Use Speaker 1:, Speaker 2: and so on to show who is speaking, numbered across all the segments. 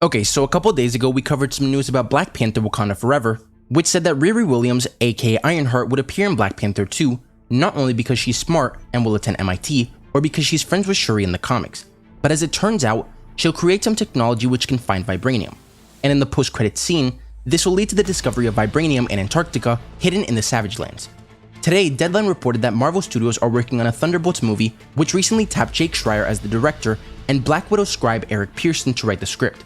Speaker 1: Okay, so a couple days ago we covered some news about Black Panther Wakanda Forever, which said that Riri Williams, aka Ironheart, would appear in Black Panther 2, not only because she's smart and will attend MIT, or because she's friends with Shuri in the comics, but as it turns out, she'll create some technology which can find vibranium. And in the post-credits scene, this will lead to the discovery of vibranium in Antarctica, hidden in the Savage Lands. Today, Deadline reported that Marvel Studios are working on a Thunderbolts movie, which recently tapped Jake Schreier as the director and Black Widow scribe Eric Pearson to write the script.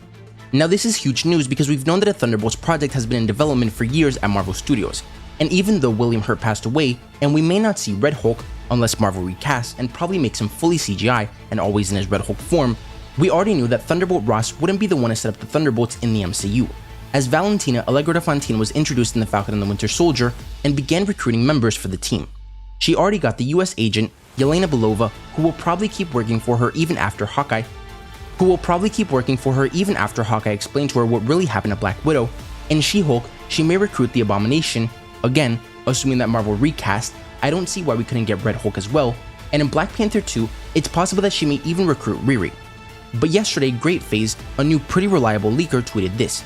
Speaker 1: Now this is huge news because we've known that a Thunderbolts project has been in development for years at Marvel Studios, and even though William Hurt passed away and we may not see Red Hulk unless Marvel recasts and probably makes him fully CGI and always in his Red Hulk form, we already knew that Thunderbolt Ross wouldn't be the one to set up the Thunderbolts in the MCU, as Valentina Allegra de Fontaine was introduced in The Falcon and the Winter Soldier and began recruiting members for the team. She already got the US agent, Yelena Belova, who will probably keep working for her even after Hawkeye explained to her what really happened to Black Widow, and She-Hulk, she may recruit the Abomination, again, assuming that Marvel recast, I don't see why we couldn't get Red Hulk as well, and in Black Panther 2, it's possible that she may even recruit Riri. But yesterday, Great Phase, a new pretty reliable leaker, tweeted this: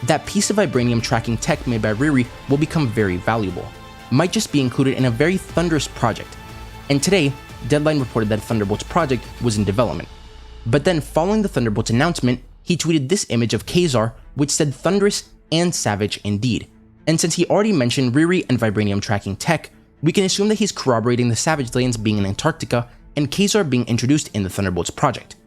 Speaker 1: that piece of vibranium tracking tech made by Riri will become very valuable, might just be included in a very thunderous project. And today, Deadline reported that Thunderbolts project was in development. But then following the Thunderbolts announcement, he tweeted this image of Ka-Zar, which said thunderous and savage indeed. And since he already mentioned Riri and vibranium tracking tech, we can assume that he's corroborating the Savage Lands being in Antarctica and Ka-Zar being introduced in the Thunderbolts project.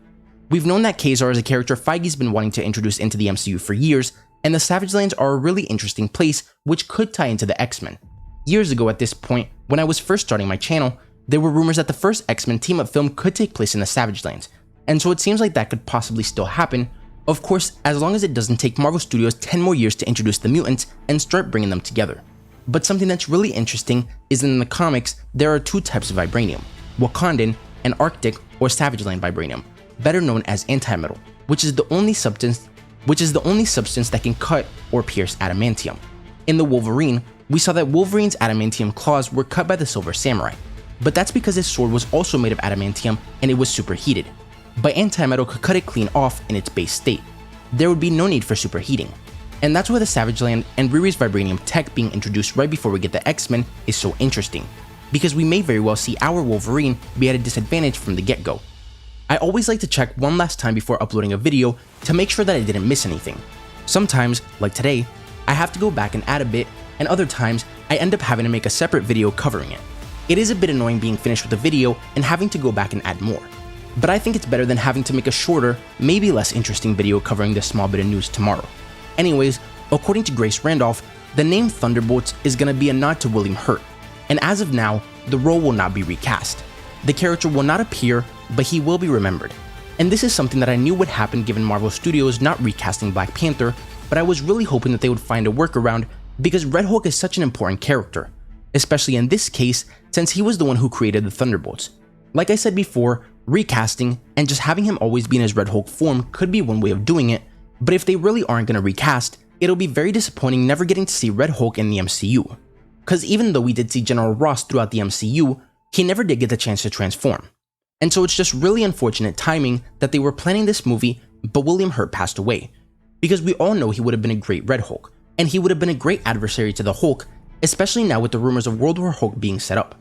Speaker 1: We've known that Ka-Zar is a character Feige's been wanting to introduce into the MCU for years, and the Savage Lands are a really interesting place which could tie into the X-Men. Years ago at this point, when I was first starting my channel, there were rumors that the first X-Men team-up film could take place in the Savage Lands, and so it seems like that could possibly still happen, of course as long as it doesn't take Marvel Studios 10 more years to introduce the mutants and start bringing them together. But something that's really interesting is that in the comics there are two types of vibranium, Wakandan and Arctic or Savage Land vibranium, better known as antimetal, which is the only substance that can cut or pierce adamantium. In the Wolverine, we saw that Wolverine's adamantium claws were cut by the Silver Samurai, but that's because his sword was also made of adamantium and it was superheated. But antimetal could cut it clean off in its base state. There would be no need for superheating. And that's why the Savage Land and Riri's vibranium tech being introduced right before we get the X-Men is so interesting, because we may very well see our Wolverine be at a disadvantage from the get-go. I always like to check one last time before uploading a video to make sure that I didn't miss anything. Sometimes, like today, I have to go back and add a bit, and other times I end up having to make a separate video covering it. It is a bit annoying being finished with a video and having to go back and add more. But I think it's better than having to make a shorter, maybe less interesting video covering this small bit of news tomorrow. Anyways, according to Grace Randolph, the name Thunderbolts is going to be a nod to William Hurt, and as of now, the role will not be recast. The character will not appear, but he will be remembered. And this is something that I knew would happen given Marvel Studios not recasting Black Panther, but I was really hoping that they would find a workaround because Red Hulk is such an important character, especially in this case since he was the one who created the Thunderbolts. Like I said before, recasting and just having him always be in his Red Hulk form could be one way of doing it, but if they really aren't going to recast, it'll be very disappointing never getting to see Red Hulk in the MCU. Cause even though we did see General Ross throughout the MCU, he never did get the chance to transform. And so it's just really unfortunate timing that they were planning this movie, but William Hurt passed away. Because we all know he would have been a great Red Hulk, and he would have been a great adversary to the Hulk, especially now with the rumors of World War Hulk being set up.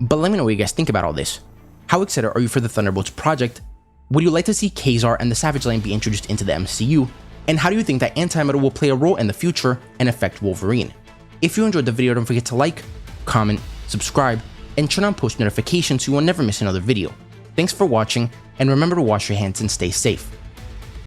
Speaker 1: But let me know what you guys think about all this. How excited are you for the Thunderbolts project? Would you like to see Ka-Zar and the Savage Land be introduced into the MCU? And how do you think that antimetal will play a role in the future and affect Wolverine? If you enjoyed the video, don't forget to like, comment, subscribe, and turn on post notifications so you will never miss another video. Thanks for watching, and remember to wash your hands and stay safe.